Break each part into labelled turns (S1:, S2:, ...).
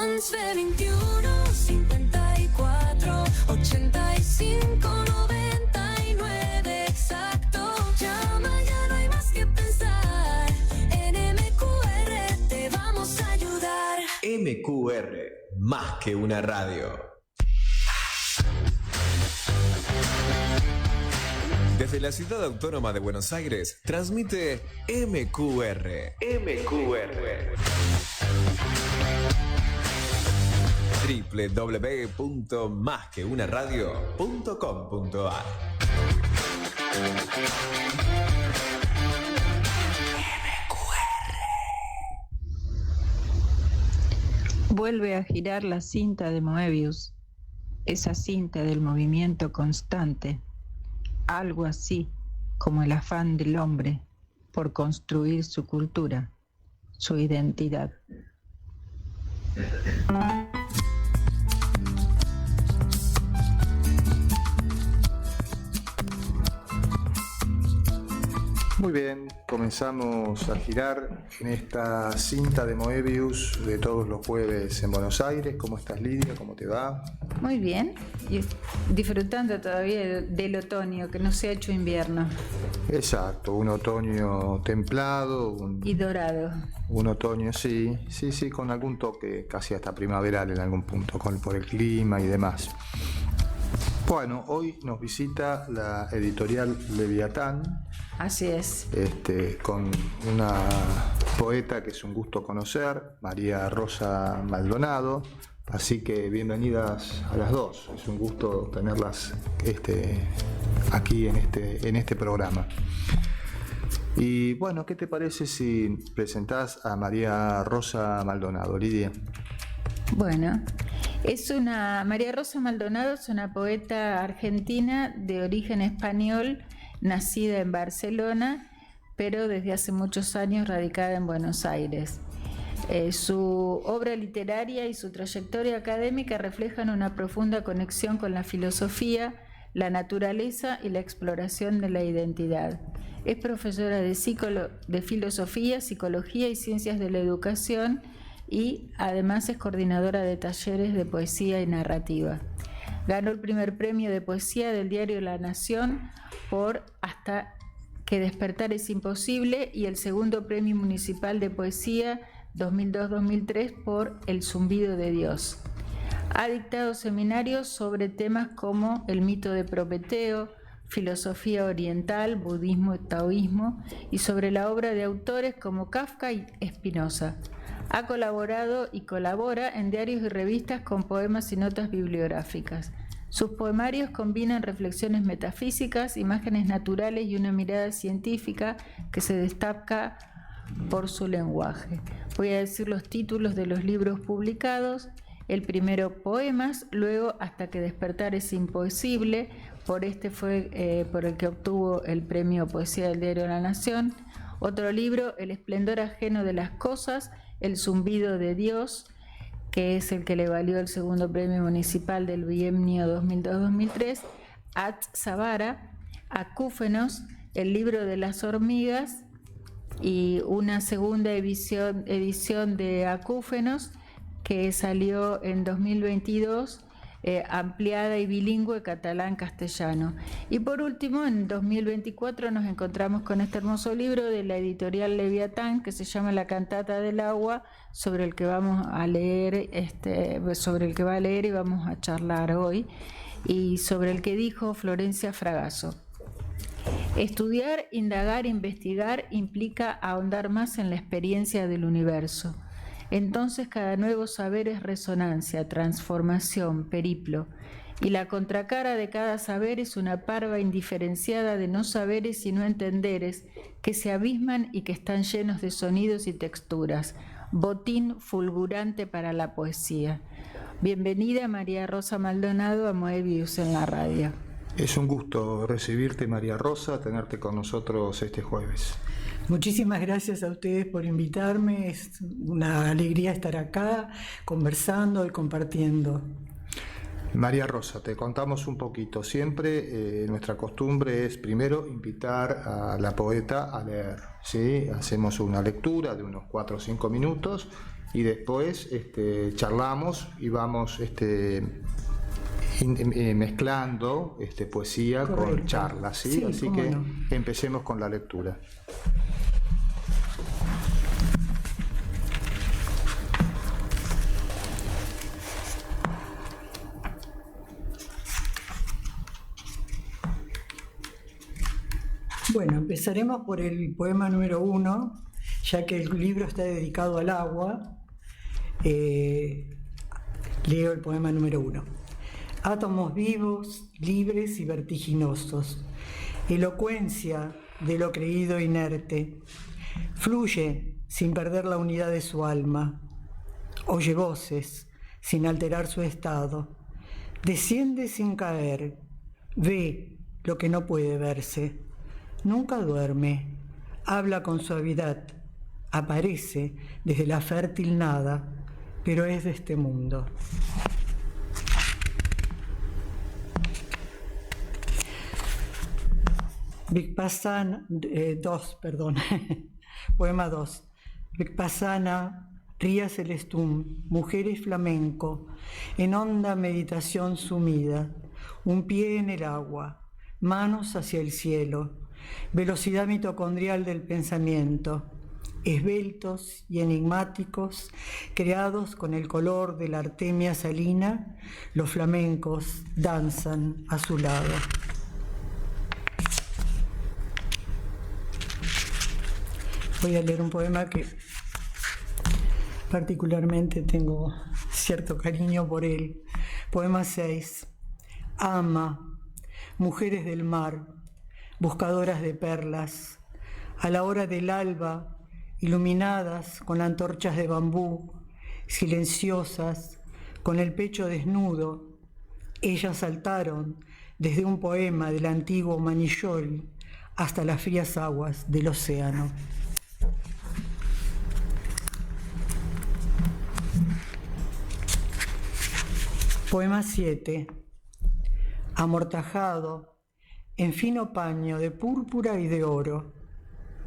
S1: 11 21 54 85 99 exacto. Llama, ya no hay más que pensar. En MQR te vamos a ayudar.
S2: MQR, más que una radio. Desde la ciudad autónoma de Buenos Aires, transmite MQR. www.masqueunaradio.com.ar.
S3: Vuelve a girar la cinta de Moebius, esa cinta del movimiento constante, algo así como el afán del hombre por construir su cultura, su identidad.
S4: Muy bien, comenzamos a girar en esta cinta de Moebius de todos los jueves en Buenos Aires. ¿Cómo estás, Lidia? ¿Cómo te va?
S3: Muy bien, y disfrutando todavía del otoño, que no se ha hecho invierno.
S4: Exacto, un otoño templado.
S3: Y dorado.
S4: Un otoño, sí, con algún toque casi hasta primaveral en algún punto, por el clima y demás. Bueno, hoy nos visita la editorial Leviatán.
S3: Así es.
S4: Con una poeta que es un gusto conocer, María Rosa Maldonado. Así que bienvenidas a las dos. Es un gusto tenerlas aquí en este programa. Y bueno, ¿qué te parece si presentás a María Rosa Maldonado, Lidia?
S3: Bueno, María Rosa Maldonado es una poeta argentina de origen español, nacida en Barcelona, pero desde hace muchos años radicada en Buenos Aires. Su obra literaria y su trayectoria académica reflejan una profunda conexión con la filosofía, la naturaleza y la exploración de la identidad. Es profesora de filosofía, psicología y ciencias de la educación, y además es coordinadora de talleres de poesía y narrativa. Ganó el primer premio de poesía del diario La Nación por Hasta que despertar es imposible y el segundo premio municipal de poesía 2002-2003 por El zumbido de Dios. Ha dictado seminarios sobre temas como el mito de Prometeo, filosofía oriental, budismo y taoísmo, y sobre la obra de autores como Kafka y Spinoza. Ha colaborado y colabora en diarios y revistas con poemas y notas bibliográficas. Sus poemarios combinan reflexiones metafísicas, imágenes naturales y una mirada científica que se destaca por su lenguaje. Voy a decir los títulos de los libros publicados. El primero, Poemas, luego Hasta que despertar es imposible, fue por el que obtuvo el premio Poesía del diario La Nación. Otro libro, El esplendor ajeno de las cosas, El zumbido de Dios, que es el que le valió el segundo premio municipal del bienio 2002-2003. At Savara, Acúfenos, El libro de las hormigas, y una segunda edición de Acúfenos que salió en 2022, ampliada y bilingüe catalán-castellano. Y por último, en 2024 nos encontramos con este hermoso libro de la editorial Leviatán que se llama La cantata del agua, sobre el que vamos a leer, sobre el que va a leer y vamos a charlar hoy, y sobre el que dijo Florencia Fragasso. Estudiar, indagar, investigar implica ahondar más en la experiencia del universo. Entonces cada nuevo saber es resonancia, transformación, periplo, y la contracara de cada saber es una parva indiferenciada de no saberes y no entenderes que se abisman y que están llenos de sonidos y texturas, botín fulgurante para la poesía. Bienvenida María Rosa Maldonado a Moebius en la radio.
S4: Es un gusto recibirte, María Rosa, tenerte con nosotros este jueves.
S5: Muchísimas gracias a ustedes por invitarme, es una alegría estar acá conversando y compartiendo.
S4: María Rosa, te contamos un poquito. Siempre nuestra costumbre es primero invitar a la poeta a leer, ¿sí? Hacemos una lectura de unos 4 o 5 minutos y después charlamos y vamos mezclando poesía con
S5: Correcto.
S4: charlas, ¿sí?
S5: Sí,
S4: Así
S5: cómo
S4: que
S5: no.
S4: empecemos con la lectura.
S5: Bueno, empezaremos por el poema número 1, ya que el libro está dedicado al agua. Leo el poema número 1. Átomos vivos, libres y vertiginosos. Elocuencia de lo creído inerte. Fluye sin perder la unidad de su alma. Oye voces sin alterar su estado. Desciende sin caer. Ve lo que no puede verse. Nunca duerme. Habla con suavidad. Aparece desde la fértil nada, pero es de este mundo. Vipassana 2, perdón. Poema 2. Vipassana, ría celestum, mujeres flamenco, en honda meditación sumida, un pie en el agua, manos hacia el cielo, velocidad mitocondrial del pensamiento, esbeltos y enigmáticos, creados con el color de la artemia salina, los flamencos danzan a su lado. Voy a leer un poema que particularmente tengo cierto cariño por él. Poema 6. Ama, mujeres del mar, buscadoras de perlas, a la hora del alba, iluminadas con antorchas de bambú, silenciosas, con el pecho desnudo, ellas saltaron desde un poema del antiguo Manillol hasta las frías aguas del océano. Poema 7. Amortajado, en fino paño de púrpura y de oro,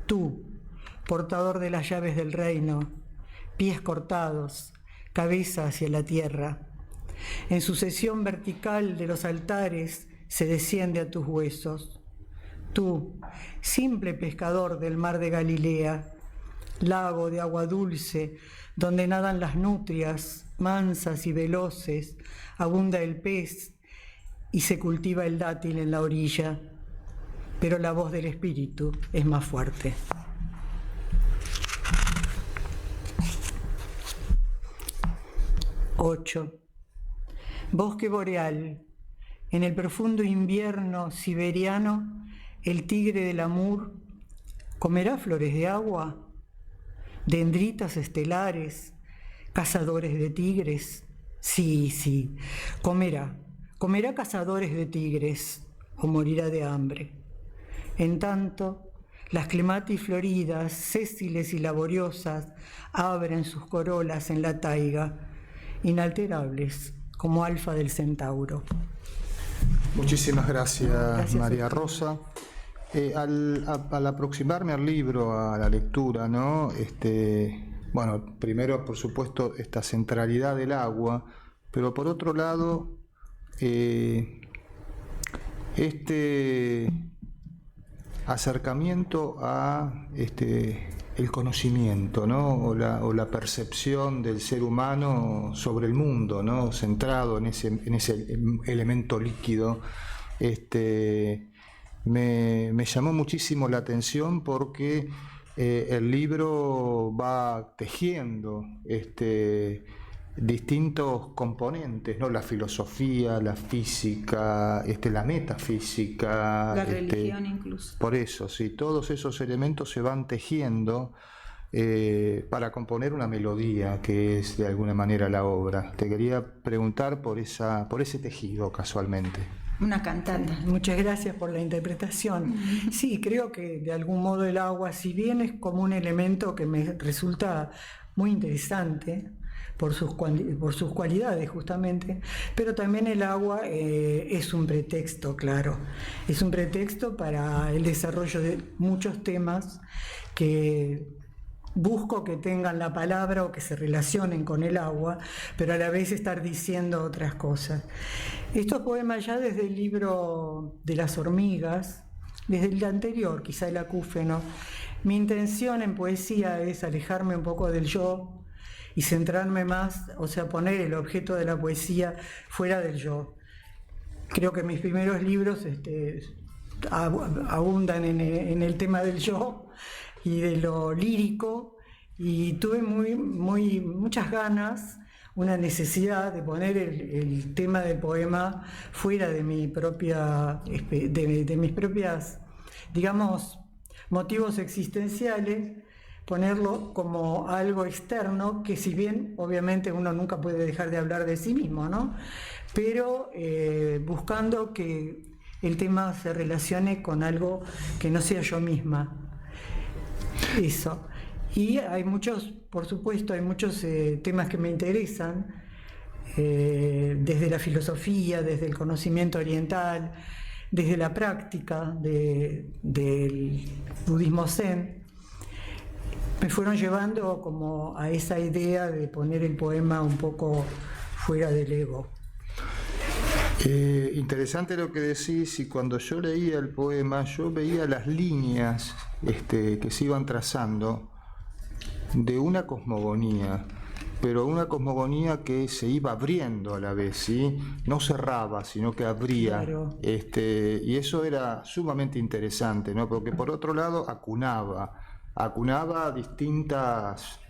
S5: tú, portador de las llaves del reino, pies cortados, cabeza hacia la tierra. En sucesión vertical de los altares se desciende a tus huesos. Tú, simple pescador del mar de Galilea, lago de agua dulce, donde nadan las nutrias, mansas y veloces, abunda el pez y se cultiva el dátil en la orilla, pero la voz del espíritu es más fuerte. Ocho. Bosque boreal. En el profundo invierno siberiano, el tigre del Amur comerá flores de agua, dendritas estelares, cazadores de tigres. Sí, comerá cazadores de tigres o morirá de hambre. En tanto, las clematis floridas, sésiles y laboriosas, abren sus corolas en la taiga, inalterables como alfa del centauro.
S4: Muchísimas gracias, María
S5: a ti.
S4: Rosa. Al aproximarme al libro, a la lectura, ¿no? Bueno, primero, por supuesto, esta centralidad del agua, pero por otro lado, este acercamiento a el conocimiento, ¿no? o la percepción del ser humano sobre el mundo, ¿no? Centrado en ese elemento líquido. Me llamó muchísimo la atención porque el libro va tejiendo distintos componentes, ¿no? La filosofía, la física, la metafísica,
S3: La religión incluso.
S4: Por eso, sí, todos esos elementos se van tejiendo para componer una melodía que es de alguna manera la obra. Te quería preguntar por ese tejido, casualmente.
S3: Una cantata.
S5: Muchas gracias por la interpretación. Sí, creo que de algún modo el agua, si bien es como un elemento que me resulta muy interesante por sus cualidades justamente, pero también el agua es un pretexto, claro. Es un pretexto para el desarrollo de muchos temas que busco que tengan la palabra o que se relacionen con el agua, pero a la vez estar diciendo otras cosas. Estos poemas ya desde el libro de las hormigas, desde el anterior, quizá el acúfeno, mi intención en poesía es alejarme un poco del yo y centrarme más, o sea, poner el objeto de la poesía fuera del yo. Creo que mis primeros libros abundan en el tema del yo y de lo lírico, y tuve muchas ganas, una necesidad de poner el tema del poema fuera de mi propia, de mis propias, digamos, motivos existenciales, ponerlo como algo externo, que si bien obviamente uno nunca puede dejar de hablar de sí mismo, ¿no? Pero buscando que el tema se relacione con algo que no sea yo misma. Eso. Y hay muchos, por supuesto, hay muchos temas que me interesan, desde la filosofía, desde el conocimiento oriental, desde la práctica del budismo zen. Me fueron llevando como a esa idea de poner el poema un poco fuera del ego.
S4: Interesante lo que decís, y cuando yo leía el poema yo veía las líneas que se iban trazando de una cosmogonía, pero una cosmogonía que se iba abriendo a la vez, ¿sí? No cerraba, sino que abría.
S5: Claro.
S4: Y eso era sumamente interesante, ¿no? Porque por otro lado acunaba distintos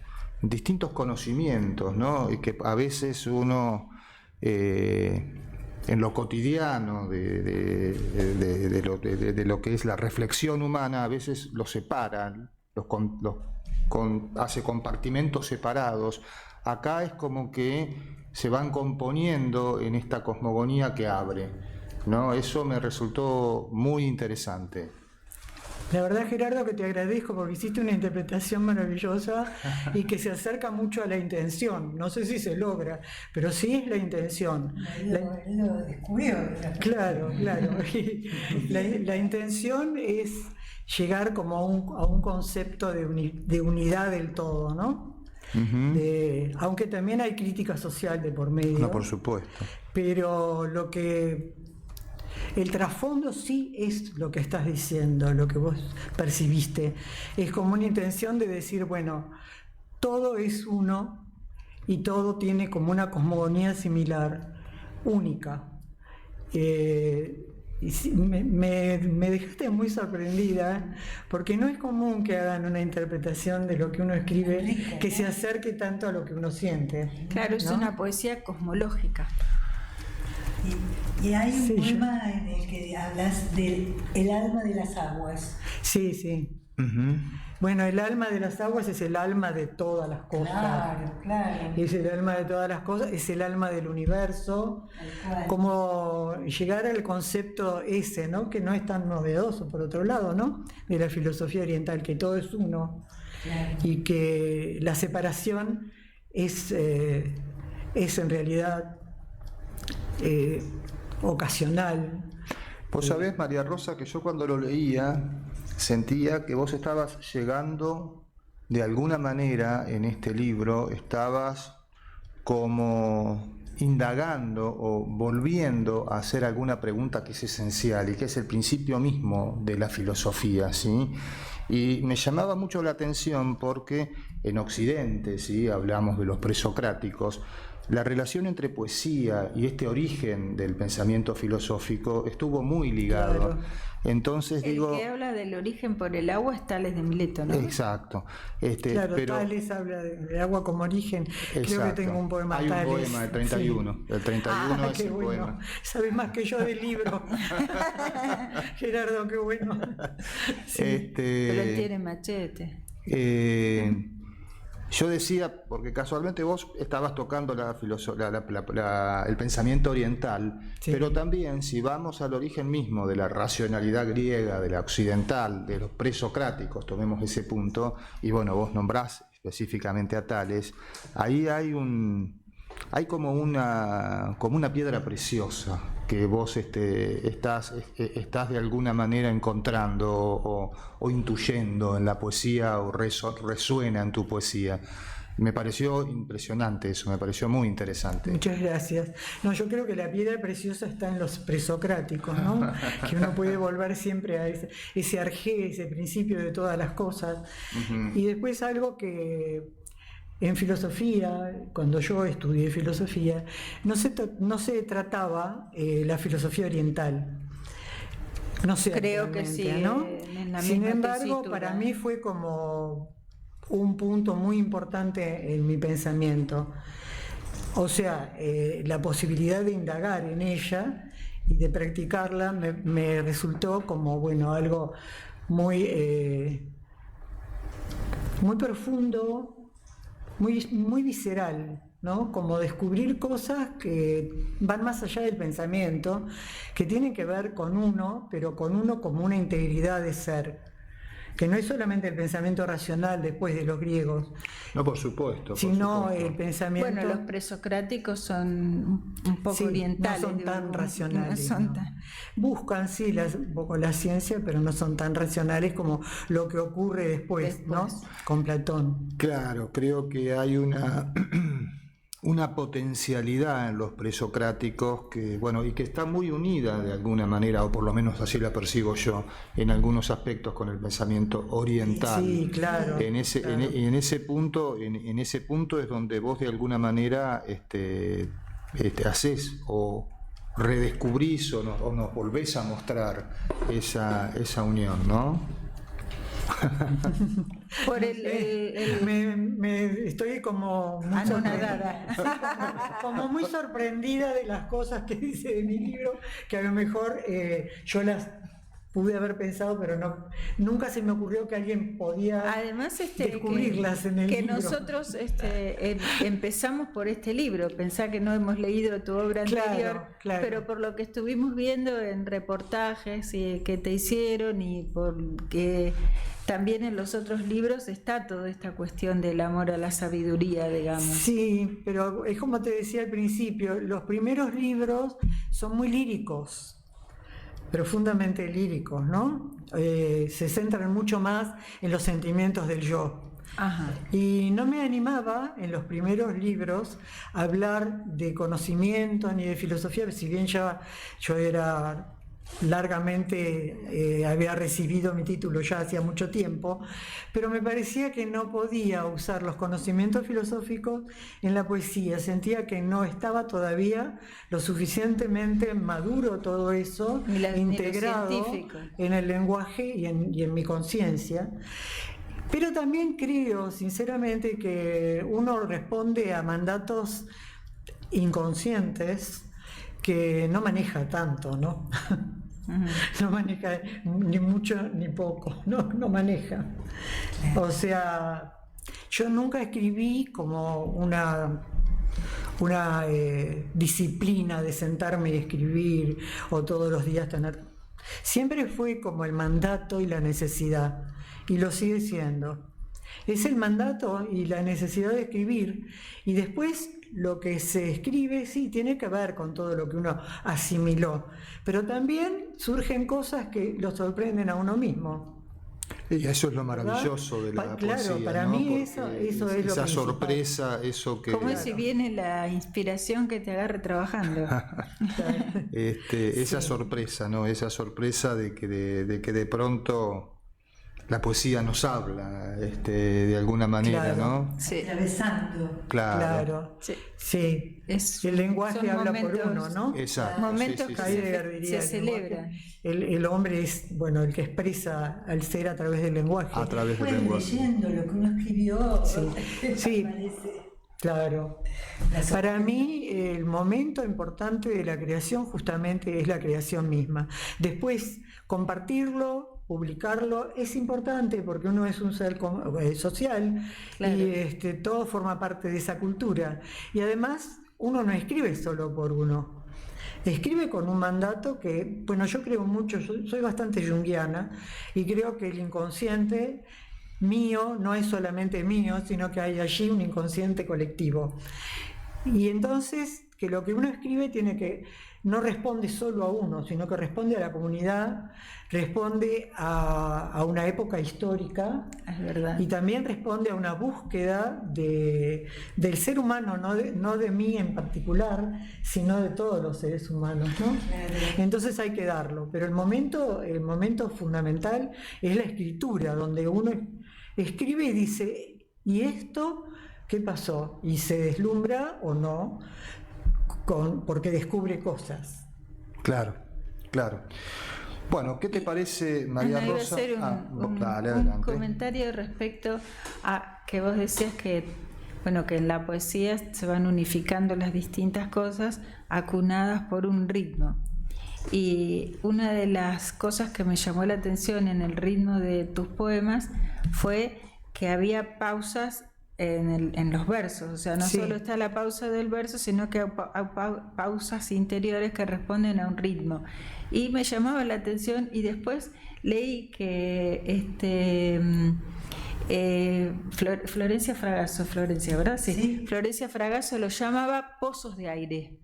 S4: conocimientos, ¿no? Y que a veces uno en lo cotidiano de lo que es la reflexión humana, a veces los separa, hace compartimentos separados. Acá es como que se van componiendo en esta cosmogonía que abre, ¿no? Eso me resultó muy interesante.
S5: La verdad, Gerardo, que te agradezco porque hiciste una interpretación maravillosa y que se acerca mucho a la intención. No sé si se logra, pero sí es la intención.
S6: Él lo descubrió.
S5: Claro. La intención es llegar como a un concepto de unidad del todo, ¿no? Uh-huh. Aunque también hay crítica social de por medio.
S4: No, por supuesto.
S5: Pero el trasfondo sí es lo que estás diciendo, lo que vos percibiste. Es como una intención de decir, bueno, todo es uno y todo tiene como una cosmogonía similar, única. Y sí, me dejaste muy sorprendida, porque no es común que hagan una interpretación de lo que uno escribe que se acerque tanto a lo que uno siente.
S3: Claro, es una poesía cosmológica.
S6: Y hay un poema en el que hablas del alma de las aguas.
S5: Sí.
S4: Uh-huh.
S5: Bueno, el alma de las aguas es el alma de todas las cosas.
S6: Claro.
S5: Es el alma de todas las cosas, es el alma del universo. Como llegar al concepto ese, ¿no? Que no es tan novedoso, por otro lado, ¿no? De la filosofía oriental, que todo es uno. Claro. Y que la separación es en realidad ocasional.
S4: Vos sabés, María Rosa, que yo cuando lo leía sentía que vos estabas llegando de alguna manera en este libro, estabas como indagando o volviendo a hacer alguna pregunta que es esencial y que es el principio mismo de la filosofía, ¿sí? Y me llamaba mucho la atención porque en Occidente, ¿sí? Hablamos de los presocráticos, la relación entre poesía y este origen del pensamiento filosófico estuvo muy ligado.
S5: Claro.
S4: Entonces
S3: el que habla del origen por el agua es Tales de Mileto, ¿no?
S4: Exacto.
S5: Claro, pero Tales habla de agua como origen.
S4: Exacto.
S5: Creo que tengo un poema Tales.
S4: Hay un poema, el 31. Sí. El 31 es el
S5: bueno.
S4: poema.
S5: Sabes más que yo del libro. Gerardo, qué bueno.
S3: Sí. Pero él tiene machete.
S4: Yo decía, porque casualmente vos estabas tocando el pensamiento oriental, sí. Pero también si vamos al origen mismo de la racionalidad griega, de la occidental, de los presocráticos, tomemos ese punto, y bueno, vos nombrás específicamente a Tales, ahí hay un hay como una piedra preciosa que vos estás de alguna manera encontrando o intuyendo en la poesía o resuena en tu poesía. Me pareció impresionante eso, me pareció muy interesante.
S5: Muchas gracias. No, yo creo que la piedra preciosa está en los presocráticos, ¿no? Que uno puede volver siempre a ese arjé, ese principio de todas las cosas. Y después algo que en filosofía, cuando yo estudié filosofía, no se trataba la filosofía oriental. No sé,
S3: creo que sí,
S5: ¿no?
S3: En la
S5: Sin
S3: misma
S5: embargo,
S3: tesitura.
S5: para mí fue como un punto muy importante en mi pensamiento. O sea, la posibilidad de indagar en ella y de practicarla me resultó como, bueno, algo muy profundo, muy visceral, ¿no? Como descubrir cosas que van más allá del pensamiento, que tienen que ver con uno, pero con uno como una integridad de ser, que no es solamente el pensamiento racional después de los griegos,
S4: No, por supuesto.
S5: sino el pensamiento...
S3: Bueno, los presocráticos son un poco
S5: sí,
S3: orientales.
S5: no son tan
S3: digamos,
S5: racionales.
S3: no son
S5: ¿no?
S3: tan-
S5: Buscan, sí, un poco la ciencia, pero no son tan racionales como lo que ocurre después. ¿no? Con Platón.
S4: Claro, creo que hay una potencialidad en los presocráticos que, bueno, y que está muy unida de alguna manera, o por lo menos así la percibo yo, en algunos aspectos con el pensamiento oriental.
S5: Sí, claro.
S4: En ese punto es donde vos de alguna manera haces o redescubrís o nos volvés a mostrar esa unión, ¿no?
S3: Por
S5: Me estoy como muy
S3: anonadada.
S5: como muy sorprendida de las cosas que dice de mi libro, que a lo mejor yo las pude haber pensado, pero nunca se me ocurrió que alguien podía
S3: Además,
S5: descubrirlas en el
S3: que
S5: libro.
S3: nosotros empezamos por este libro, pensá que no hemos leído tu obra
S5: Claro,
S3: anterior,
S5: claro.
S3: pero por lo que estuvimos viendo en reportajes que te hicieron y porque también en los otros libros está toda esta cuestión del amor a la sabiduría, digamos.
S5: Sí, pero es como te decía al principio, los primeros libros son muy líricos, profundamente líricos, ¿no? Se centran mucho más en los sentimientos del yo.
S3: Ajá.
S5: Y no me animaba en los primeros libros a hablar de conocimiento ni de filosofía, si bien ya yo era largamente, había recibido mi título ya hacía mucho tiempo, pero me parecía que no podía usar los conocimientos filosóficos en la poesía, sentía que no estaba todavía lo suficientemente maduro todo eso,
S3: Ni lo
S5: integrado
S3: científico.
S5: en el lenguaje y en mi conciencia. Pero también creo, sinceramente, que uno responde a mandatos inconscientes que no maneja tanto, ¿no? No maneja ni mucho ni poco, no maneja. O sea, yo nunca escribí como una disciplina de sentarme y escribir o todos los días tener... Siempre fue como el mandato y la necesidad, y lo sigue siendo. Es el mandato y la necesidad de escribir, y después lo que se escribe sí tiene que ver con todo lo que uno asimiló, pero también surgen cosas que lo sorprenden a uno mismo.
S4: Y eso es lo maravilloso de la poesía.
S5: Claro, para
S4: ¿no?
S5: mí
S4: Porque
S5: eso es lo
S4: esa
S5: principal.
S4: sorpresa, eso que...
S3: ¿Cómo es si viene la inspiración que te agarre trabajando?
S4: Esa
S5: Sí.
S4: sorpresa, ¿no? Esa sorpresa de que de pronto la poesía nos habla, de alguna manera,
S5: Claro.
S4: ¿no?
S3: Sí.
S6: Atravesando.
S5: Claro,
S3: Sí.
S5: sí.
S3: Es-
S5: El lenguaje
S3: son
S5: habla
S3: momentos-
S5: por uno, ¿no?
S4: Exacto.
S3: Momentos
S4: sí, sí,
S3: que
S4: sí.
S5: Heidegger diría,
S3: se
S5: el lenguaje,
S3: celebran.
S5: el hombre es, bueno, el que expresa al ser a través del lenguaje.
S4: A través del
S6: Pues
S4: lenguaje.
S6: leyendo lo que uno escribió,
S5: Sí.
S6: aparece
S5: Claro.
S6: la
S5: Para mí el momento importante de la creación justamente es la creación misma. Después compartirlo, publicarlo, es importante porque uno es un ser social
S3: Claro.
S5: y todo forma parte de esa cultura. Y además uno no escribe solo por uno. Escribe con un mandato que, bueno, yo creo mucho, soy bastante junguiana y creo que el inconsciente mío no es solamente mío, sino que hay allí un inconsciente colectivo. Y entonces, que lo que uno escribe no responde solo a uno, sino que responde a la comunidad, responde a una época histórica,
S3: Es verdad.
S5: y también responde a una búsqueda del ser humano, no de mí en particular, sino de todos los seres humanos, ¿no?
S6: Claro.
S5: Entonces hay que darlo, pero el momento fundamental es la escritura, donde uno escribe y dice, ¿y esto qué pasó? Y se deslumbra o no, porque descubre cosas.
S4: Claro, claro. Bueno, ¿qué te parece, María
S3: Ana, iba a
S4: Rosa?
S3: hacer
S4: Dale,
S3: un
S4: adelante.
S3: comentario respecto a que vos decías que, bueno, que en la poesía se van unificando las distintas cosas acunadas por un ritmo. Y una de las cosas que me llamó la atención en el ritmo de tus poemas fue que había pausas en los versos, o sea, no
S5: Sí.
S3: solo está la pausa del verso, sino que hay pausas interiores que responden a un ritmo. Y me llamaba la atención, y después leí que Florencia Fragasso, ¿verdad? Sí.
S6: Sí.
S3: Florencia Fragasso lo llamaba pozos de aire.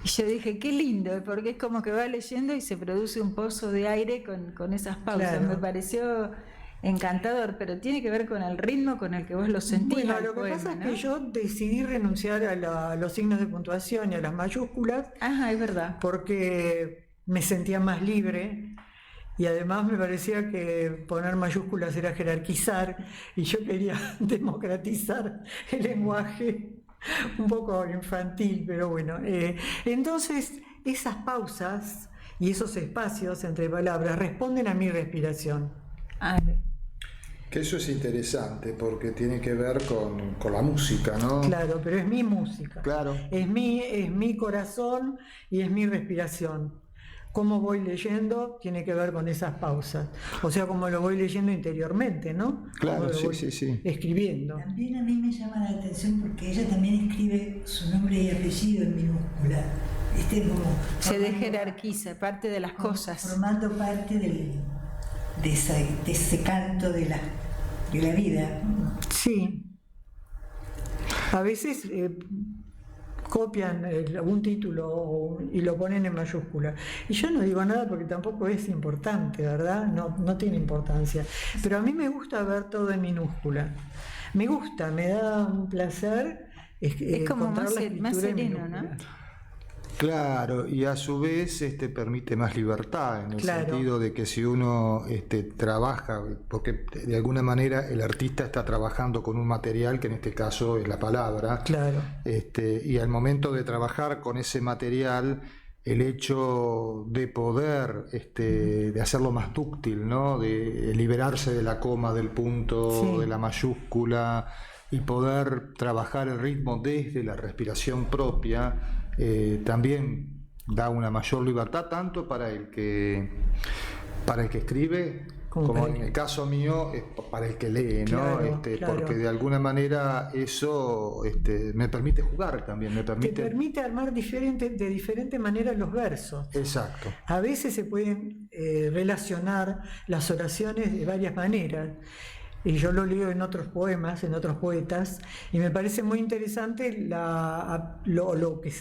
S3: Y yo dije, qué lindo, porque es como que va leyendo y se produce un pozo de aire con esas pausas.
S5: Claro.
S3: Me pareció encantador, pero tiene que ver con el ritmo con el que vos lo sentís.
S5: Bueno,
S3: al
S5: lo que
S3: poema,
S5: pasa
S3: ¿no?
S5: es que yo decidí renunciar a los signos de puntuación y a las mayúsculas
S3: Ajá, es verdad.
S5: porque me sentía más libre, y además me parecía que poner mayúsculas era jerarquizar, y yo quería democratizar el lenguaje, un poco infantil, pero bueno. Entonces, esas pausas y esos espacios entre palabras responden a mi respiración.
S3: Ah,
S4: Que eso es interesante porque tiene que ver con la música, ¿no?
S5: Claro, pero es mi música.
S4: Claro.
S5: Es mi corazón y es mi respiración. Cómo voy leyendo tiene que ver con esas pausas. O sea, como lo voy leyendo interiormente, ¿no?
S4: Claro,
S5: Cómo lo
S4: sí,
S5: voy
S4: sí.
S5: escribiendo.
S6: También a mí me llama la atención porque ella también escribe su nombre y apellido en minúscula. Como
S3: se
S6: formando-
S3: desjerarquiza, parte de las cosas.
S6: Formando parte de ese canto de la vida.
S5: Sí. A veces copian algún título y lo ponen en mayúscula. Y yo no digo nada porque tampoco es importante, ¿verdad? No tiene importancia. Pero a mí me gusta ver todo en minúscula. Me gusta, me da un placer
S3: Es como
S5: encontrar
S3: más,
S5: la
S3: más
S5: escritura en
S3: sereno, ¿no?
S5: minúscula.
S4: Claro, y a su vez permite más libertad, en el
S5: Claro.
S4: sentido de que si uno trabaja, porque de alguna manera el artista está trabajando con un material que en este caso es la palabra,
S5: Claro.
S4: y al momento de trabajar con ese material, el hecho de poder, de hacerlo más dúctil, ¿no? De liberarse de la coma, del punto,
S5: Sí.
S4: de la mayúscula, y poder trabajar el ritmo desde la respiración propia, también da una mayor libertad tanto para el que escribe como
S5: para el
S4: en
S5: que-
S4: el caso mío para el que lee, ¿no?
S5: Claro, claro.
S4: Porque de alguna manera eso me permite jugar también, me
S5: Te
S4: permite...
S5: permite armar de diferente manera los versos.
S4: Exacto.
S5: A veces se pueden relacionar las oraciones de varias maneras. Y yo lo leo en otros poemas, en otros poetas, y me parece muy interesante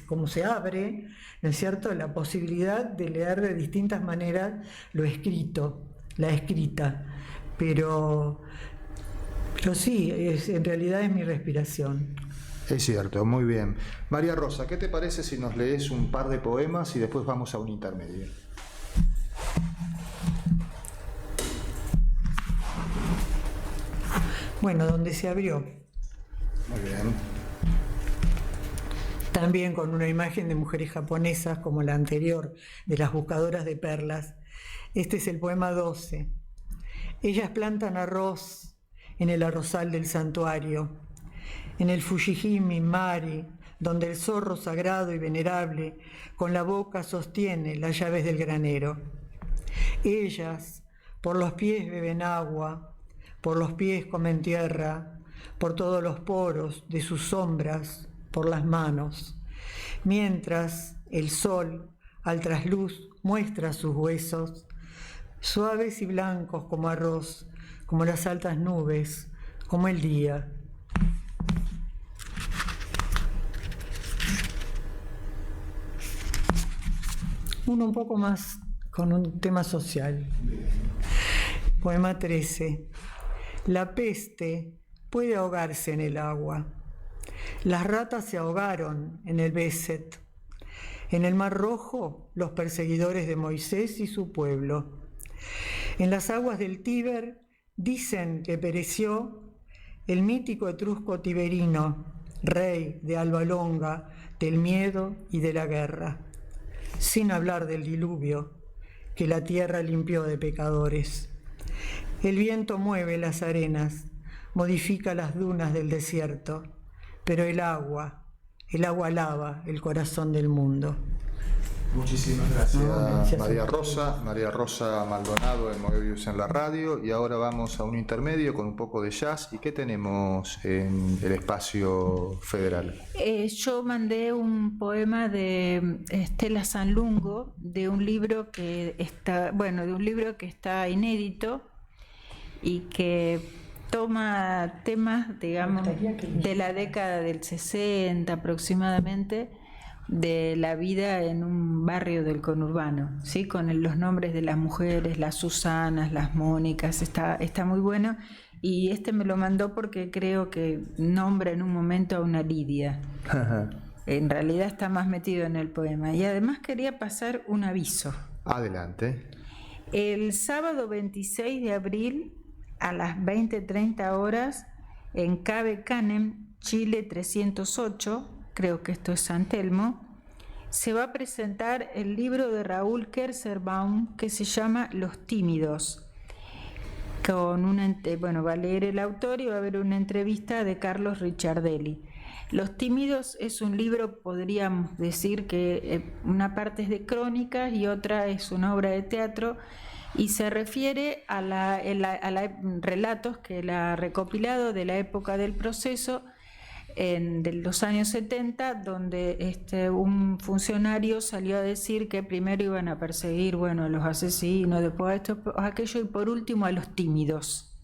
S5: cómo se abre, ¿no es cierto?, la posibilidad de leer de distintas maneras lo escrito, la escrita. Pero sí, en realidad es mi respiración.
S4: Es cierto, muy bien. María Rosa, ¿qué te parece si nos lees un par de poemas y después vamos a un intermedio?
S5: Bueno, donde se abrió.
S4: Muy bien.
S5: También con una imagen de mujeres japonesas como la anterior, de las buscadoras de perlas. Este es el poema 12. Ellas plantan arroz en el arrozal del santuario, en el Fujihimi Mari, donde el zorro sagrado y venerable con la boca sostiene las llaves del granero. Ellas por los pies beben agua, por los pies comen tierra, por todos los poros de sus sombras, por las manos, mientras el sol al trasluz muestra sus huesos, suaves y blancos como arroz, como las altas nubes, como el día. Uno un poco más con un tema social. Poema 13. La peste puede ahogarse en el agua. Las ratas se ahogaron en el Beset. En el Mar Rojo, los perseguidores de Moisés y su pueblo. En las aguas del Tíber dicen que pereció el mítico etrusco Tiberino, rey de Alba Longa, del miedo y de la guerra. Sin hablar del diluvio que la tierra limpió de pecadores. El viento mueve las arenas, modifica las dunas del desierto, pero el agua lava el corazón del mundo.
S4: Muchísimas gracias, María Rosa Maldonado en Moebius en la radio. Y ahora vamos a un intermedio con un poco de jazz. ¿Y qué tenemos en el espacio federal?
S3: Yo mandé un poema de Estela Sanlungo, de un libro que está inédito y que toma temas, digamos, de la década del 60 aproximadamente, de la vida en un barrio del conurbano, ¿sí? Con los nombres de las mujeres, las Susanas, las Mónicas, está muy bueno. Y me lo mandó porque creo que nombra en un momento a una Lidia. En realidad está más metido en el poema. Y además quería pasar un aviso.
S4: Adelante.
S3: El sábado 26 de abril a las 20:30 horas en Cabe Canem, Chile 308, creo que esto es San Telmo, se va a presentar el libro de Raúl Kerserbaum que se llama Los Tímidos. Va a leer el autor y va a haber una entrevista de Carlos Ricciardelli. Los Tímidos es un libro, podríamos decir que una parte es de crónicas y otra es una obra de teatro, y se refiere a relatos que él ha recopilado de la época del proceso de los años 70, donde un funcionario salió a decir que primero iban a perseguir a los asesinos, después a esto, aquello, y por último a los tímidos,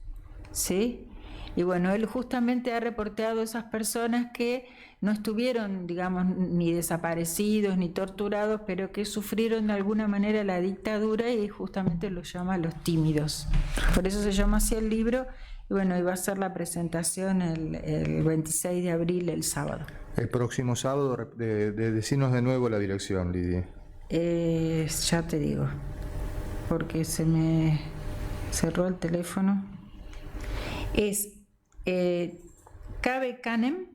S3: ¿sí? Y él justamente ha reportado a esas personas que no estuvieron, digamos, ni desaparecidos ni torturados, pero que sufrieron de alguna manera la dictadura, y justamente los llama los tímidos. Por eso se llama así el libro. Y va a ser la presentación el 26 de abril, el sábado.
S4: El próximo sábado, decinos de nuevo la dirección, Lidia.
S3: Ya te digo, porque se me cerró el teléfono. Es Cabe Canem,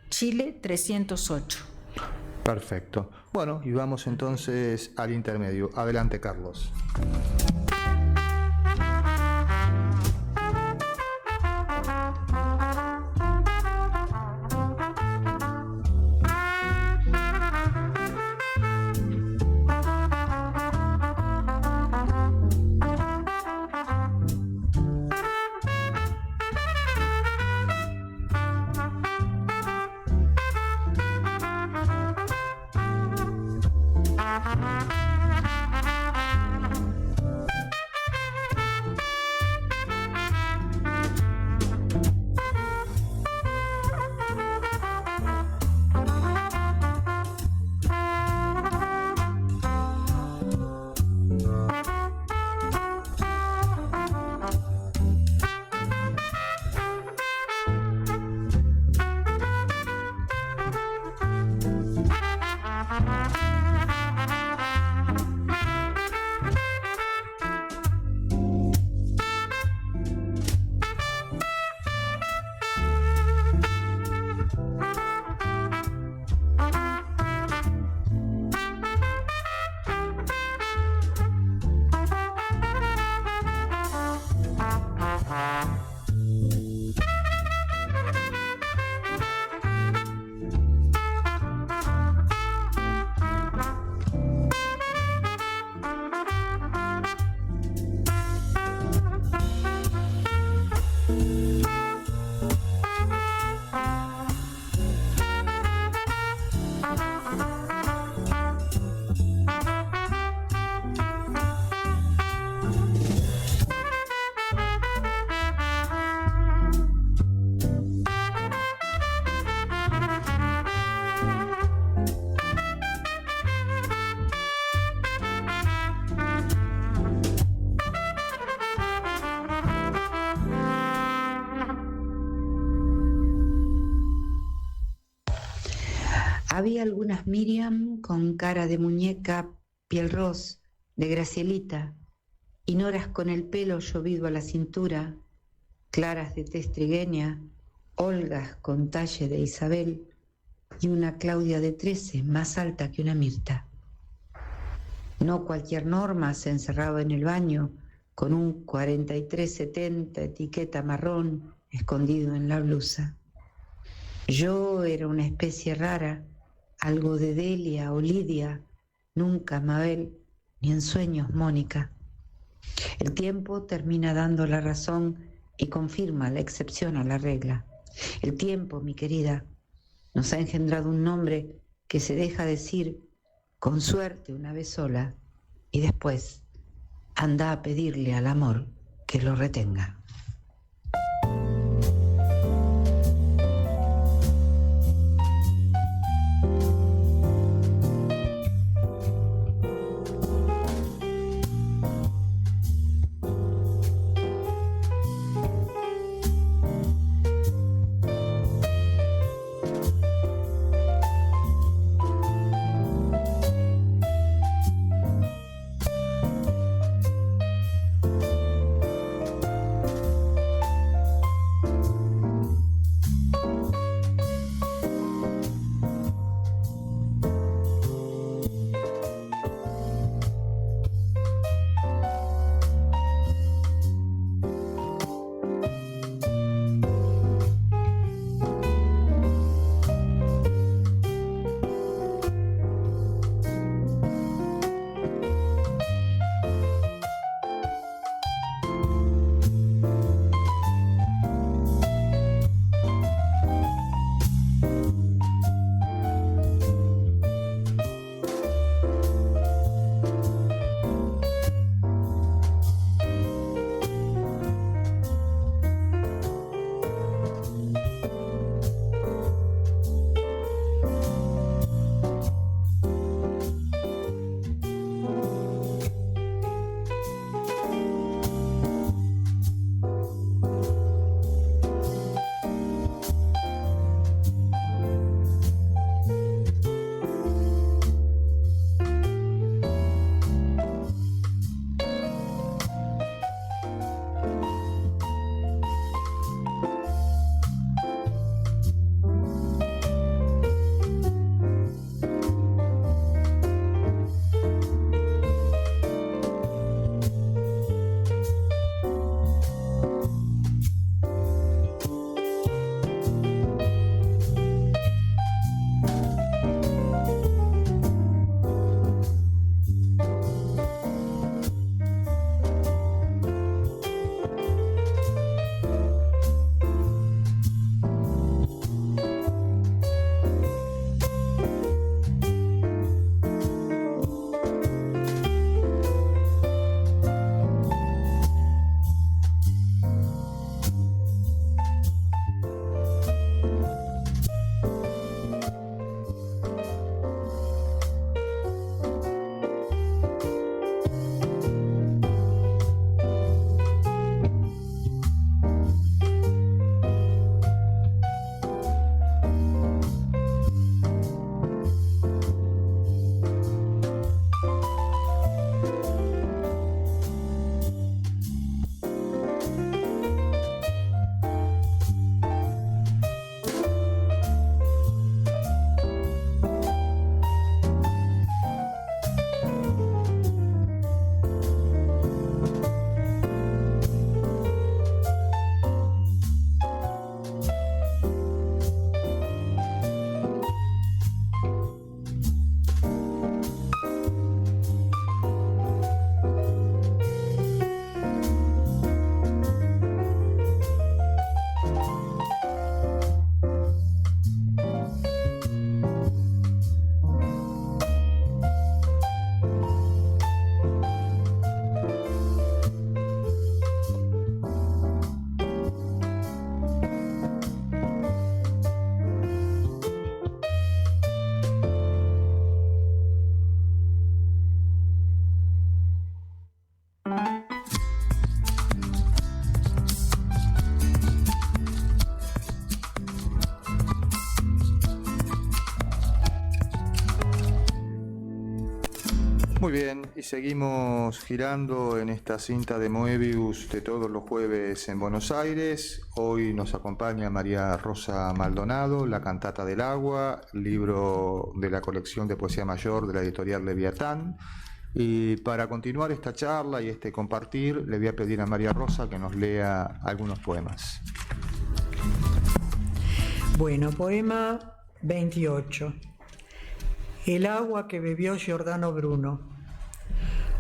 S3: Chile 308.
S4: Perfecto. Bueno, y vamos entonces al intermedio. Adelante, Carlos.
S7: Había algunas Miriam con cara de muñeca, piel ros, de Gracielita, y noras con el pelo llovido a la cintura, claras de tez trigueña, Olgas con talle de Isabel, y una Claudia de 13 más alta que una Mirta. No cualquier Norma se encerraba en el baño con un 4370 etiqueta marrón escondido en la blusa. Yo era una especie rara, algo de Delia o Lidia, nunca Mabel, ni en sueños Mónica. El tiempo termina dando la razón y confirma la excepción a la regla. El tiempo, mi querida, nos ha engendrado un nombre que se deja decir con suerte una vez sola y después anda a pedirle al amor que lo retenga.
S4: Muy bien, y seguimos girando en esta cinta de Moebius de todos los jueves en Buenos Aires. Hoy nos acompaña María Rosa Maldonado, La Cantata del Agua, libro de la colección de poesía mayor de la editorial Leviatán. Y para continuar esta charla y este compartir, le voy a pedir a María Rosa que nos lea algunos poemas.
S5: Bueno, poema 28. El agua que bebió Giordano Bruno.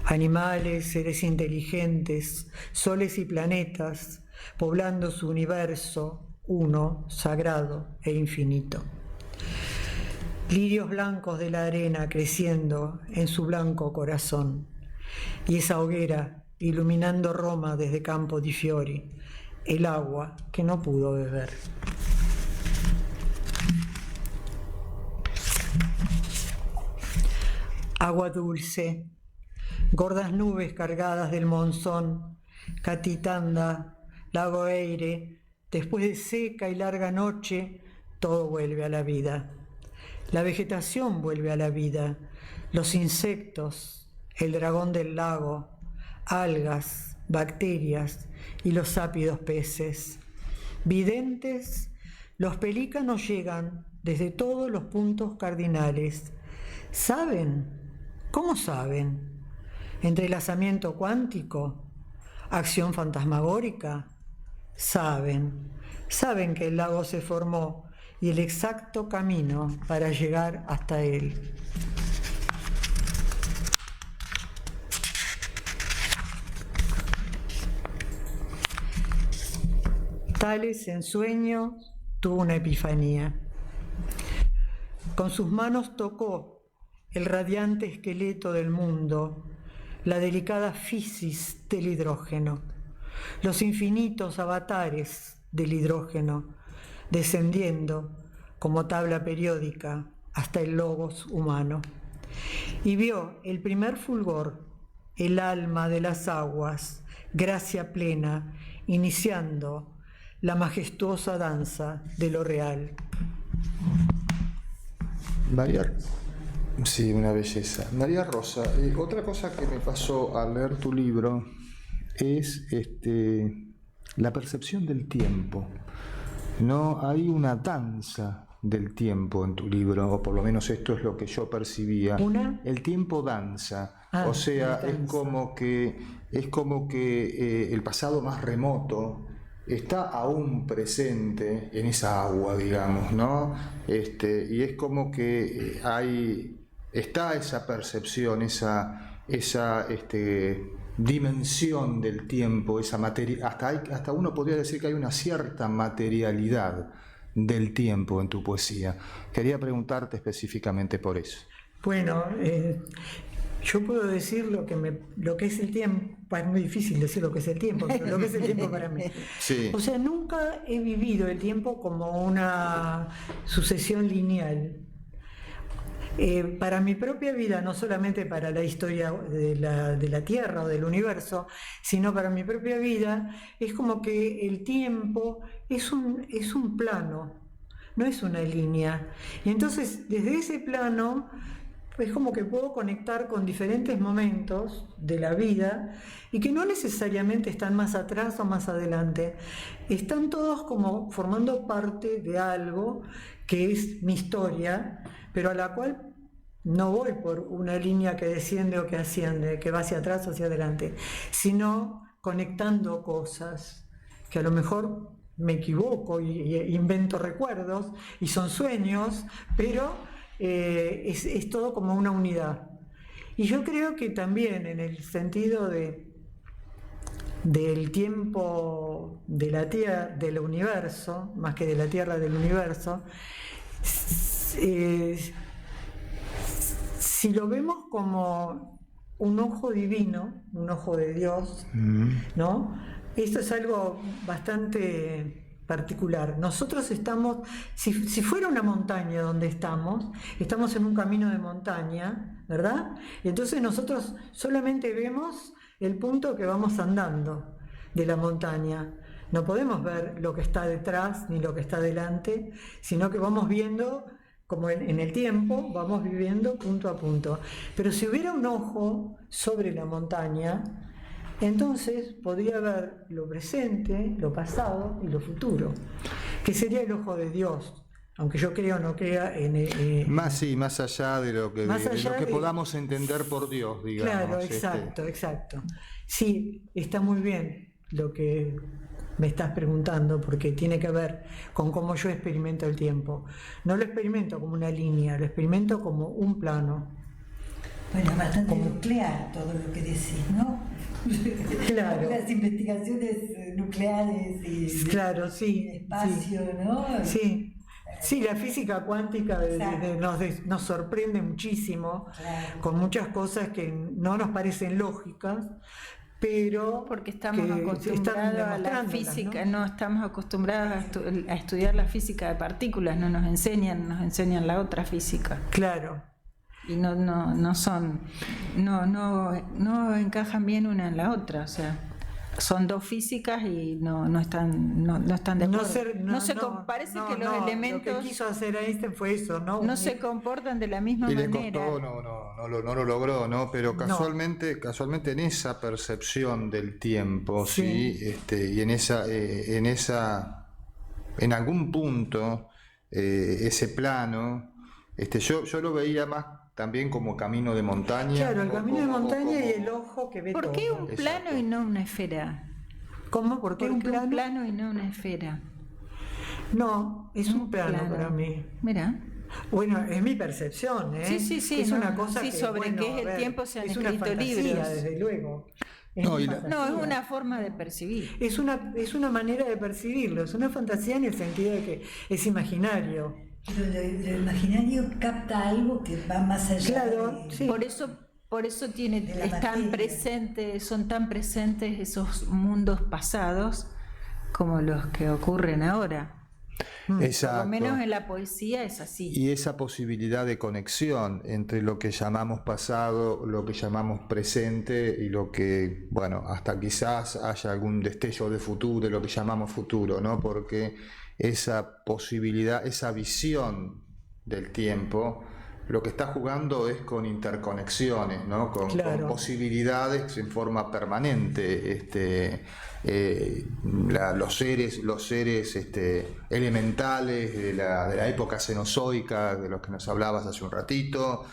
S5: Animales, seres inteligentes, soles y planetas, poblando su universo, uno, sagrado e infinito. Lirios blancos de la arena creciendo en su blanco corazón. Y esa hoguera iluminando Roma desde Campo di Fiori, el agua que no pudo beber. Agua dulce, gordas nubes cargadas del monzón, Catitanda, Lago Eire, después de seca y larga noche, todo vuelve a la vida. La vegetación vuelve a la vida, los insectos, el dragón del lago, algas, bacterias y los sápidos peces. Videntes, los pelícanos llegan desde todos los puntos cardinales. ¿Saben? ¿Cómo saben? ¿Entrelazamiento cuántico? ¿Acción fantasmagórica? Saben que el lago se formó y el exacto camino para llegar hasta él. Tales en sueño tuvo una epifanía. Con sus manos tocó el radiante esqueleto del mundo, la delicada fisis del hidrógeno, los infinitos avatares del hidrógeno, descendiendo como tabla periódica hasta el logos humano. Y vio el primer fulgor, el alma de las aguas, gracia plena, iniciando la majestuosa danza de lo real.
S4: María, sí, una belleza. María Rosa, otra cosa que me pasó al leer tu libro es la percepción del tiempo. No hay una danza del tiempo en tu libro, o por lo menos esto es lo que yo percibía. El tiempo danza, o sea, es como que el pasado más remoto está aún presente en esa agua, digamos, ¿no? Y es como que está esa percepción, esa dimensión del tiempo, esa materia, hasta uno podría decir que hay una cierta materialidad del tiempo en tu poesía. Quería preguntarte específicamente por eso.
S5: Bueno, yo puedo decir lo que es el tiempo. Es muy difícil decir lo que es el tiempo, pero lo que es el tiempo para mí.
S4: Sí.
S5: O sea, nunca he vivido el tiempo como una sucesión lineal. Para mi propia vida, no solamente para la historia de la Tierra o del universo, sino para mi propia vida, es como que el tiempo es un plano, no es una línea. Y entonces, desde ese plano, es como que puedo conectar con diferentes momentos de la vida y que no necesariamente están más atrás o más adelante. Están todos como formando parte de algo que es mi historia, pero a la cual no voy por una línea que desciende o que asciende, que va hacia atrás o hacia adelante, sino conectando cosas que a lo mejor me equivoco y invento recuerdos y son sueños, pero es todo como una unidad. Y yo creo que también en el sentido del tiempo de la Tierra, del universo, más que de la Tierra, del universo, si lo vemos como un ojo divino, un ojo de Dios, ¿no? Esto es algo bastante particular. Nosotros estamos, si fuera una montaña donde estamos en un camino de montaña, ¿verdad? Y entonces nosotros solamente vemos el punto que vamos andando de la montaña. No podemos ver lo que está detrás ni lo que está delante, sino que vamos viendo como en el tiempo, vamos viviendo punto a punto. Pero si hubiera un ojo sobre la montaña, entonces podría haber lo presente, lo pasado y lo futuro, que sería el ojo de Dios, aunque yo creo o no crea en...
S4: más allá de lo que,
S5: más
S4: de
S5: allá
S4: lo que
S5: de-
S4: podamos entender por Dios, digamos.
S5: Claro, exacto. Sí, está muy bien lo que me estás preguntando, porque tiene que ver con cómo yo experimento el tiempo. No lo experimento como una línea, lo experimento como un plano.
S6: Bueno, bastante nuclear todo lo que decís, ¿no?
S5: Claro.
S6: Las investigaciones nucleares y
S5: Claro, sí.
S6: espacio, ¿no?
S5: Sí. Sí, la física cuántica
S6: Exacto.
S5: nos sorprende muchísimo,
S6: Claro.
S5: con muchas cosas que no nos parecen lógicas, pero
S3: Porque estamos
S5: que
S3: acostumbrados a la
S5: demostrándolas,
S3: física,
S5: ¿no?
S3: no estamos acostumbrados a estudiar la física de partículas, no nos enseñan la otra física.
S5: Claro.
S3: Y no encajan bien una en la otra, o sea, son dos físicas y no están de acuerdo. Parece que los
S5: Lo
S3: elementos
S5: que quiso hacer Einstein fue eso, ¿no?
S3: no se comportan de la misma
S4: Y le
S3: manera.
S4: costó, no lo logró, ¿no? Pero casualmente en esa percepción del tiempo,
S5: Sí.
S4: y en algún punto, ese plano, yo lo veía más también como camino de montaña.
S5: Claro, el camino de montaña y el
S4: como-
S5: ojo que ve
S3: ¿Por
S5: todo.
S3: qué un plano
S4: Exacto.
S3: y no una esfera?
S5: ¿Cómo? ¿Por qué
S3: ¿Por
S5: un
S3: qué
S5: plano?
S3: un plano y no una esfera?
S5: No, es un plano para mí.
S3: Mira.
S5: Bueno, es mi percepción, ¿eh?
S3: Sí,
S5: Es
S3: no,
S5: una cosa
S3: sí,
S5: que,
S3: sobre
S5: bueno,
S3: qué es
S5: a
S3: el
S5: ver,
S3: tiempo se han
S5: es una
S3: escrito
S5: fantasía,
S3: libros.
S5: desde luego. Es
S4: No,
S5: mi
S4: y la-
S5: fantasía.
S3: No, es una forma de percibir.
S5: Es una manera de percibirlo, es una fantasía en el sentido de que es imaginario.
S6: Pero lo imaginario capta algo que va más allá.
S5: Claro,
S6: de-
S5: sí.
S3: Por eso
S6: De la materia.
S3: son tan presentes esos mundos pasados como los que ocurren ahora. Por
S4: Exacto.
S3: lo menos en la poesía es así.
S4: Y esa posibilidad de conexión entre lo que llamamos pasado, lo que llamamos presente y lo que, bueno, hasta quizás haya algún destello de futuro, de lo que llamamos futuro, ¿no? Porque esa posibilidad, esa visión del tiempo, lo que está jugando es con interconexiones, ¿no? Con
S5: Claro.
S4: posibilidades en forma permanente. Los seres elementales de la época cenozoica, de los que nos hablabas hace un ratito,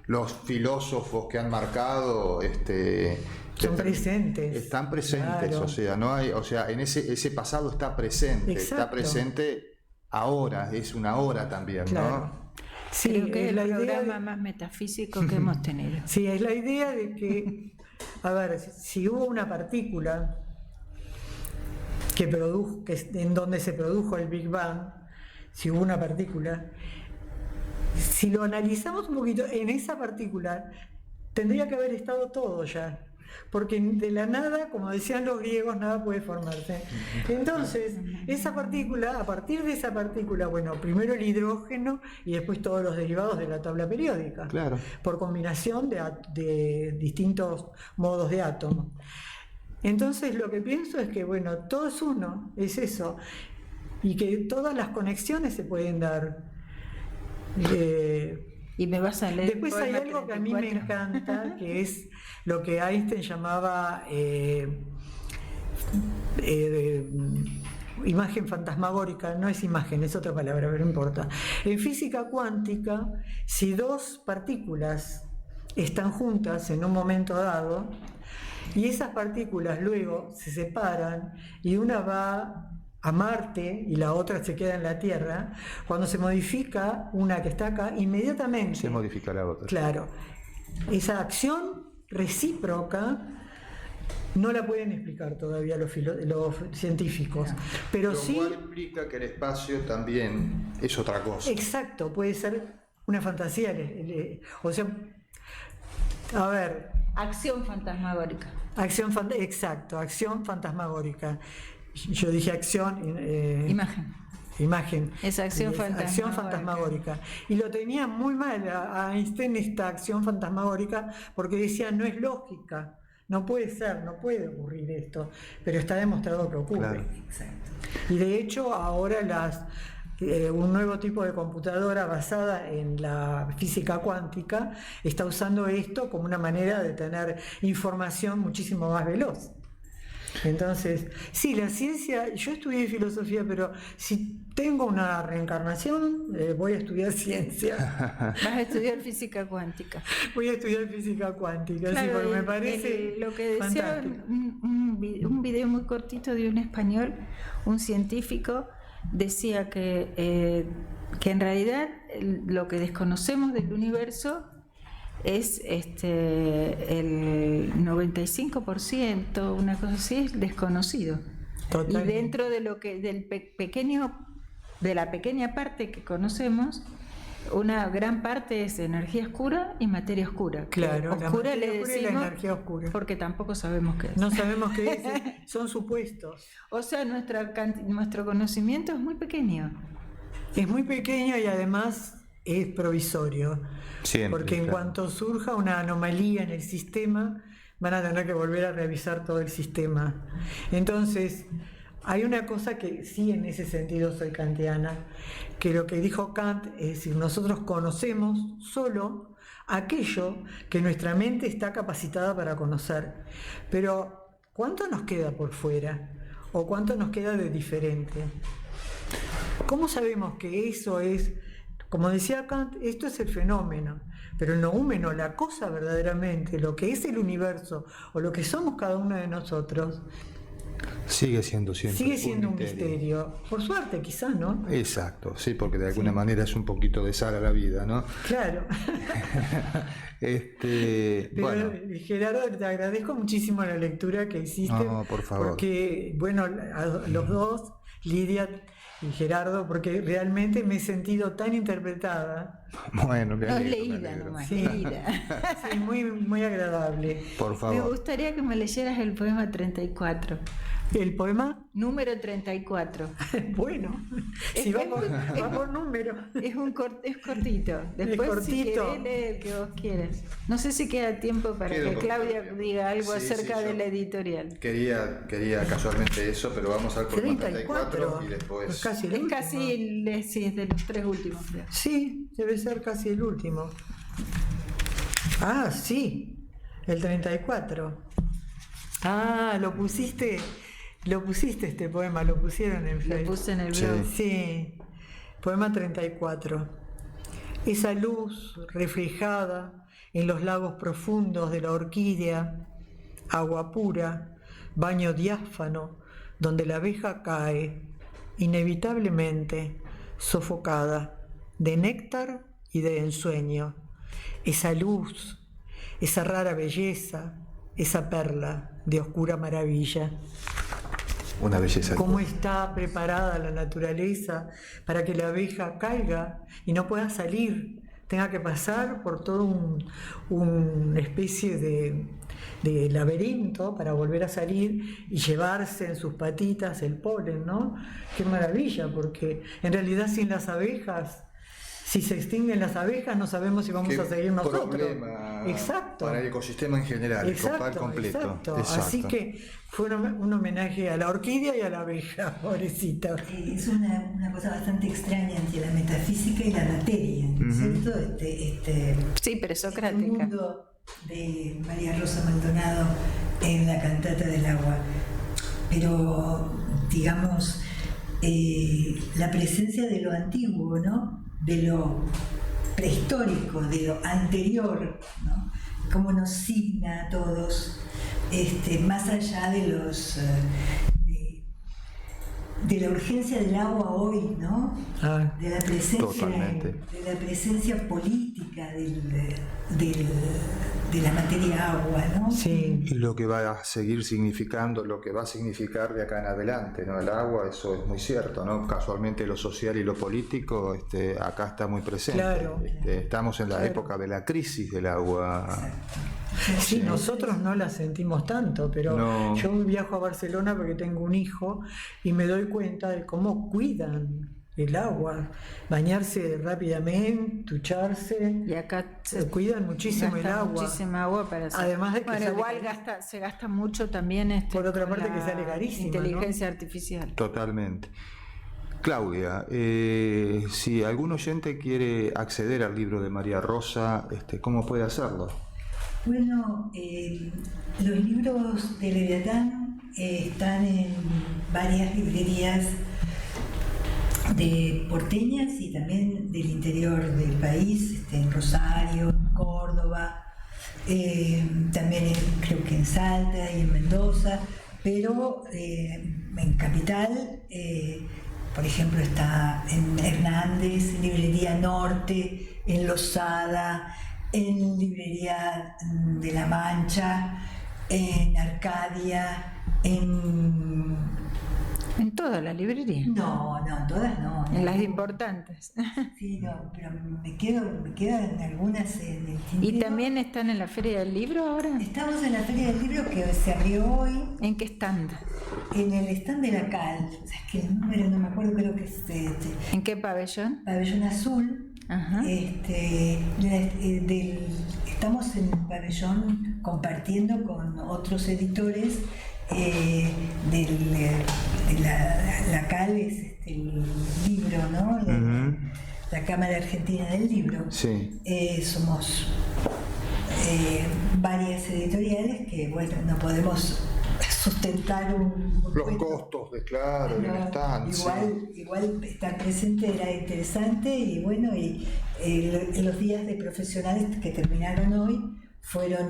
S4: los filósofos que han marcado,
S5: Son presentes.
S4: están presentes,
S5: Claro.
S4: o sea, no hay, o sea, en ese pasado está presente, está
S5: Exacto.
S4: presente ahora, es una hora también,
S5: Claro.
S4: ¿no?
S5: Sí,
S3: Creo que es el
S5: la idea
S3: programa
S5: de-
S3: más metafísico que hemos tenido.
S5: Sí, es la idea de que, a ver, si hubo una partícula en donde se produjo el Big Bang, si hubo una partícula, si lo analizamos un poquito, en esa partícula tendría que haber estado todo ya, porque de la nada, como decían los griegos, nada puede formarse. Entonces, esa partícula, a partir de esa partícula, bueno, primero el hidrógeno y después todos los derivados de la tabla periódica,
S4: Claro.
S5: por combinación de distintos modos de átomo. Entonces, lo que pienso es que, bueno, todo es uno, es eso, y que todas las conexiones se pueden dar.
S3: Y me vas a leer.
S5: Después hay algo que a mí me encanta, que es lo que Einstein llamaba imagen fantasmagórica. No es imagen, es otra palabra, pero no importa. En física cuántica, si dos partículas están juntas en un momento dado, y esas partículas luego se separan y una va a Marte y la otra se queda en la Tierra, cuando se modifica una que está acá, inmediatamente
S4: Se modifica la otra.
S5: claro, esa acción recíproca no la pueden explicar todavía los científicos, pero
S4: Lo
S5: sí,
S4: cual implica que el espacio también es otra cosa.
S5: exacto, puede ser una fantasía, o sea, a ver,
S3: Acción fantasmagórica.
S5: acción fantasmagórica. Yo dije acción, imagen.
S3: Es acción fantasmagórica.
S5: fantasmagórica. Y lo tenía muy mal a Einstein esta acción fantasmagórica porque decía no es lógica, no puede ser, no puede ocurrir esto, pero está demostrado que ocurre.
S4: Claro.
S6: Exacto.
S5: Y de hecho ahora un nuevo tipo de computadora basada en la física cuántica está usando esto como una manera de tener información muchísimo más veloz. Entonces, sí, la ciencia, yo estudié filosofía, pero si tengo una reencarnación, voy a estudiar ciencia.
S3: Vas a estudiar física cuántica.
S5: Voy a estudiar física cuántica,
S3: Claro,
S5: sí, porque me parece
S3: lo que decía
S5: fantástico.
S3: un video muy cortito de un español, un científico, decía que en realidad lo que desconocemos del universo es el 95%, una cosa así, es desconocido.
S5: Totalmente.
S3: Y dentro de lo que de la pequeña parte que conocemos, una gran parte es energía oscura y materia oscura.
S5: Claro, la
S3: Oscura
S5: materia
S3: le
S5: oscura y la
S3: decimos
S5: energía oscura.
S3: porque tampoco sabemos qué es.
S5: No sabemos qué es, son supuestos.
S3: O sea, nuestro conocimiento es muy pequeño.
S5: Es muy pequeño y además es provisorio.
S4: Siempre,
S5: Porque en
S4: claro.
S5: cuanto surja una anomalía en el sistema, van a tener que volver a revisar todo el sistema. Entonces, hay una cosa que sí, en ese sentido soy kantiana, que lo que dijo Kant es decir, nosotros conocemos solo aquello que nuestra mente está capacitada para conocer. Pero, ¿cuánto nos queda por fuera? ¿O cuánto nos queda de diferente? ¿Cómo sabemos que eso es, como decía Kant, esto es el fenómeno, pero el noúmeno, la cosa verdaderamente, lo que es el universo o lo que somos cada uno de nosotros,
S4: Sigue siendo siempre
S5: sigue siendo un misterio? Por suerte, quizás, ¿no?
S4: Exacto, sí, porque de alguna manera es un poquito de sal a la vida, ¿no?
S5: Claro. Pero,
S4: Bueno,
S5: Gerardo, te agradezco muchísimo la lectura que hiciste.
S4: No, por favor.
S5: Porque, bueno, a los dos, Lidia y Gerardo, porque realmente me he sentido tan interpretada.
S4: bueno, me
S3: No es
S4: alegro, me
S3: leída
S4: alegro.
S3: nomás,
S5: Sí.
S3: leída.
S5: Sí, muy, muy agradable.
S4: Por
S3: Me
S4: favor.
S3: gustaría que me leyeras el poema 34.
S5: ¿El poema?
S3: Número 34.
S5: Bueno,
S3: Es
S5: si
S3: que
S5: va por número.
S3: Es cortito. Después, si
S5: cortito.
S3: querés, lee el que vos quieras. No sé si queda tiempo para
S4: Quedo
S3: que
S4: con-
S3: Claudia diga algo
S4: Sí,
S3: acerca
S4: sí,
S3: de
S4: yo
S3: la editorial.
S4: Quería casualmente eso, pero vamos al poema 34 y después.
S5: Es casi el
S3: Es
S5: último.
S3: casi, sí, es de los tres últimos, creo.
S5: Sí, debe ser casi el último. Ah, sí, el 34. Ah, lo pusiste este poema, lo pusieron en
S3: Lo
S5: Facebook.
S3: puse en el
S4: Sí.
S3: blog.
S5: Sí, poema 34. Esa luz reflejada en los lagos profundos de la orquídea, agua pura, baño diáfano, donde la abeja cae, inevitablemente sofocada, de néctar y de ensueño. Esa luz, esa rara belleza, esa perla de oscura maravilla.
S4: Una belleza.
S5: Cómo está preparada la naturaleza para que la abeja caiga y no pueda salir, tenga que pasar por todo una especie de laberinto para volver a salir y llevarse en sus patitas el polen, ¿no? Qué maravilla, porque en realidad sin las abejas, si se extinguen las abejas, no sabemos si vamos
S4: Qué
S5: a seguir nosotros.
S4: problema
S5: Exacto.
S4: para el ecosistema en general, el copal
S5: Exacto,
S4: completo.
S5: exacto.
S4: Exacto.
S5: Así que fue un homenaje a la orquídea y a la abeja, pobrecita.
S6: Es una cosa bastante extraña entre la metafísica y la materia, ¿no es cierto?
S3: Sí,
S6: Este
S3: presocrática.
S6: mundo de María Rosa Maldonado en la cantata del agua. Pero, digamos, la presencia de lo antiguo, ¿no? De lo prehistórico, de lo anterior, ¿no? Cómo nos signa a todos, más allá de los de la urgencia del agua hoy, ¿no?
S5: Ah,
S6: De la presencia,
S4: Totalmente.
S6: de la presencia política de la materia agua, ¿no?
S5: sí.
S4: Y lo que va a seguir significando, lo que va a significar de acá en adelante, ¿no? El agua, eso es muy cierto, ¿no? Casualmente lo social y lo político, acá está muy presente.
S5: Claro.
S4: Estamos en la
S5: Claro.
S4: época de la crisis del agua.
S5: Sí, nosotros no la sentimos tanto, pero
S4: No.
S5: yo viajo a Barcelona porque tengo un hijo y me doy cuenta de cómo cuidan el agua, bañarse rápidamente, ducharse,
S3: Y acá
S5: cuidan muchísimo el
S3: gasta
S5: agua.
S3: muchísima agua para hacer.
S5: Además de que
S3: bueno,
S5: sale
S3: igual
S5: carísimo.
S3: se gasta mucho también
S5: Por otra
S3: con
S5: parte
S3: la
S5: que sale carísima, ¿no?
S3: inteligencia artificial.
S4: Totalmente. Claudia, si algún oyente quiere acceder al libro de María Rosa, ¿cómo puede hacerlo?
S6: Bueno, los libros de Leviatán están en varias librerías de porteñas y también del interior del país, en Rosario, en Córdoba, también creo que en Salta y en Mendoza, pero en Capital, por ejemplo, está en Hernández, en Librería Norte, en Losada, en Librería de La Mancha, en Arcadia,
S3: En todas las librerías.
S6: No, todas no.
S3: En las importantes.
S6: Sí, no, pero me quedan algunas en el tintero.
S3: ¿Y también están en la Feria del Libro ahora?
S6: Estamos en la Feria del Libro que se abrió hoy.
S3: ¿En qué stand?
S6: En el stand de la CAL. O sea, es que el número no me acuerdo, creo que es
S3: ¿En qué pabellón?
S6: Pabellón Azul.
S3: Ajá.
S6: Estamos en el pabellón compartiendo con otros editores de la CAL, es el libro, ¿no? La Cámara Argentina del Libro.
S4: Sí.
S6: Somos varias editoriales que, bueno, no podemos sustentar
S4: Los costos de, claro, de un stand.
S6: Igual estar presente era interesante y bueno, y los días de profesionales que terminaron hoy fueron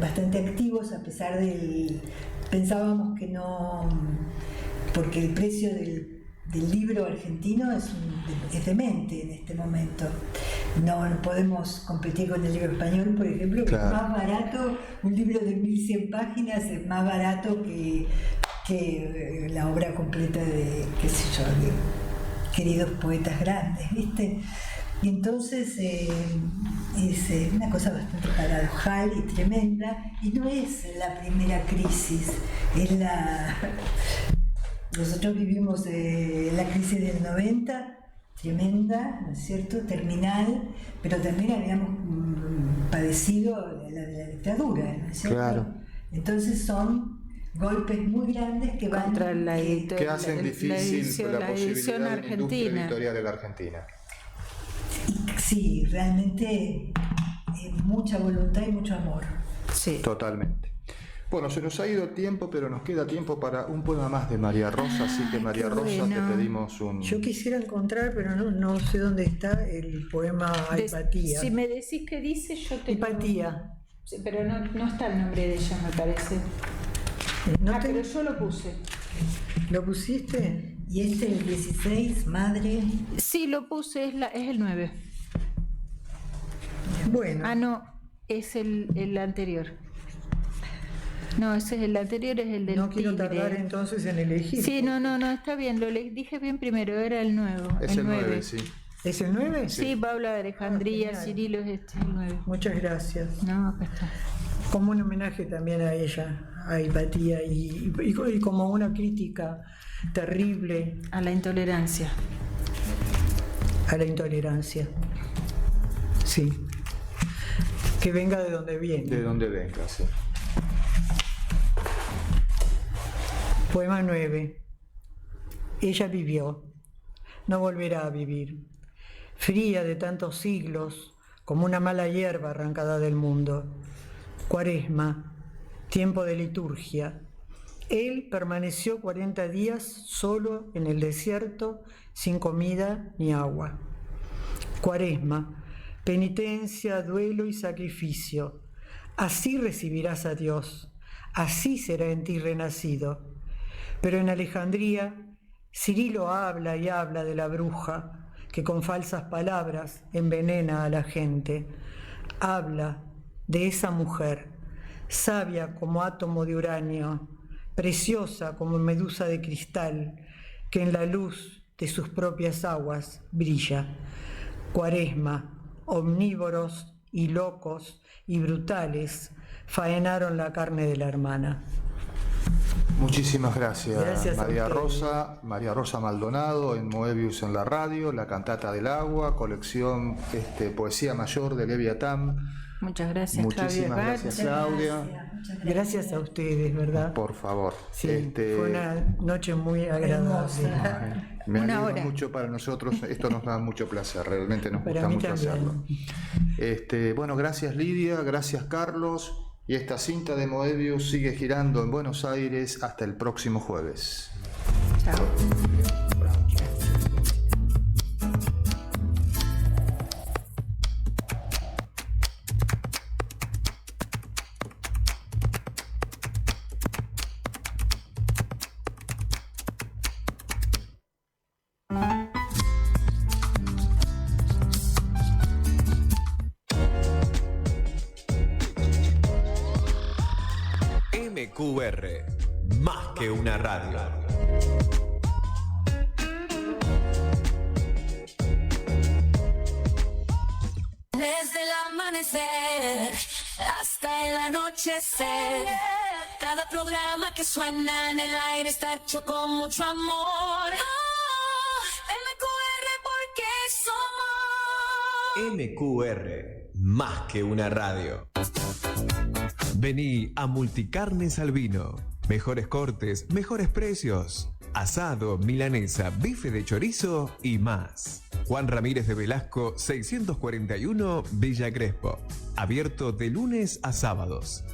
S6: bastante activos, a pesar pensábamos que no, porque el precio del libro argentino es demente en este momento. No podemos competir con el libro español, por ejemplo, que
S4: claro.
S6: Es más barato, un libro de 1100 páginas es más barato que la obra completa de, qué sé yo, de queridos poetas grandes, ¿viste? Y entonces es una cosa bastante paradojal y tremenda, y no es la primera crisis, nosotros vivimos la crisis del 90, tremenda, ¿no es cierto?, terminal, pero también habíamos padecido la de la dictadura, ¿no es cierto?
S4: Claro.
S6: Entonces son golpes muy grandes que van
S3: contra
S4: que hacen difícil la posibilidad de una industria
S3: argentina.
S4: editorial en la Argentina.
S6: Sí, realmente mucha voluntad y mucho amor.
S3: Sí.
S4: Totalmente. Bueno, se nos ha ido tiempo, pero nos queda tiempo para un poema más de María Rosa, así que María
S3: qué
S4: Rosa,
S3: bueno.
S4: te pedimos un...
S5: Yo quisiera encontrar, pero no sé dónde está el poema Hipatía.
S3: Si me decís qué dice, yo te
S5: Hipatía.
S3: Sí, pero no está el nombre de ella, me parece. Pero yo lo puse.
S5: ¿Lo pusiste?
S6: Y el 16, madre.
S3: Sí, lo puse, es el 9.
S5: Bueno.
S3: Ah, no, es el anterior. No, ese es el anterior, es el del
S5: No quiero
S3: tigre.
S5: tardar entonces en elegir.
S3: Sí, no, está bien, dije bien primero, era el nuevo.
S4: Es el 9, sí.
S5: ¿Es el 9?
S3: Sí, Paula de Alejandría,
S5: genial.
S3: Cirilo es el 9.
S5: Muchas gracias.
S3: No, acá está.
S5: Como un homenaje también a ella, a Hipatía, y como una crítica terrible
S3: A la intolerancia.
S5: a la intolerancia. Sí. Que venga de donde viene.
S4: De donde venga, sí.
S5: Poema 9. Ella vivió, no volverá a vivir, fría de tantos siglos, como una mala hierba arrancada del mundo. Cuaresma, tiempo de liturgia. Él permaneció 40 días solo en el desierto, sin comida ni agua. Cuaresma, penitencia, duelo y sacrificio. Así recibirás a Dios, así será en ti renacido. Pero en Alejandría, Cirilo habla y habla de la bruja que con falsas palabras envenena a la gente. Habla de esa mujer, sabia como átomo de uranio, preciosa como medusa de cristal, que en la luz de sus propias aguas brilla. Cuaresma, omnívoros y locos y brutales faenaron la carne de la hermana.
S4: Muchísimas gracias,
S5: Gracias a
S4: María
S5: ustedes.
S4: Rosa. María Rosa Maldonado en Moebius en la radio, La Cantata del Agua, colección Poesía Mayor de Leviatán.
S3: Muchas gracias,
S4: Muchísimas
S3: Claudia.
S4: gracias, Claudia.
S6: Muchas
S5: Gracias a ustedes, ¿verdad?
S4: Por favor.
S5: Sí, fue una noche muy agradable.
S4: Me
S3: Una
S4: alegra
S3: hora.
S4: mucho para nosotros, esto nos da mucho placer, realmente nos
S5: Para
S4: gusta
S5: mí
S4: mucho
S5: también.
S4: hacerlo. Bueno, gracias Lidia, gracias Carlos, y esta cinta de Moebius sigue girando en Buenos Aires hasta el próximo jueves.
S3: Chao.
S2: MQR, más que una radio.
S1: Desde el amanecer hasta el anochecer, cada programa que suena en el aire está hecho con mucho amor. MQR porque somos
S2: MQR, más que una radio. Vení a Multicarnes Albino. Mejores cortes, mejores precios. Asado, milanesa, bife de chorizo y más. Juan Ramírez de Velasco, 641 Villa Crespo. Abierto de lunes a sábados.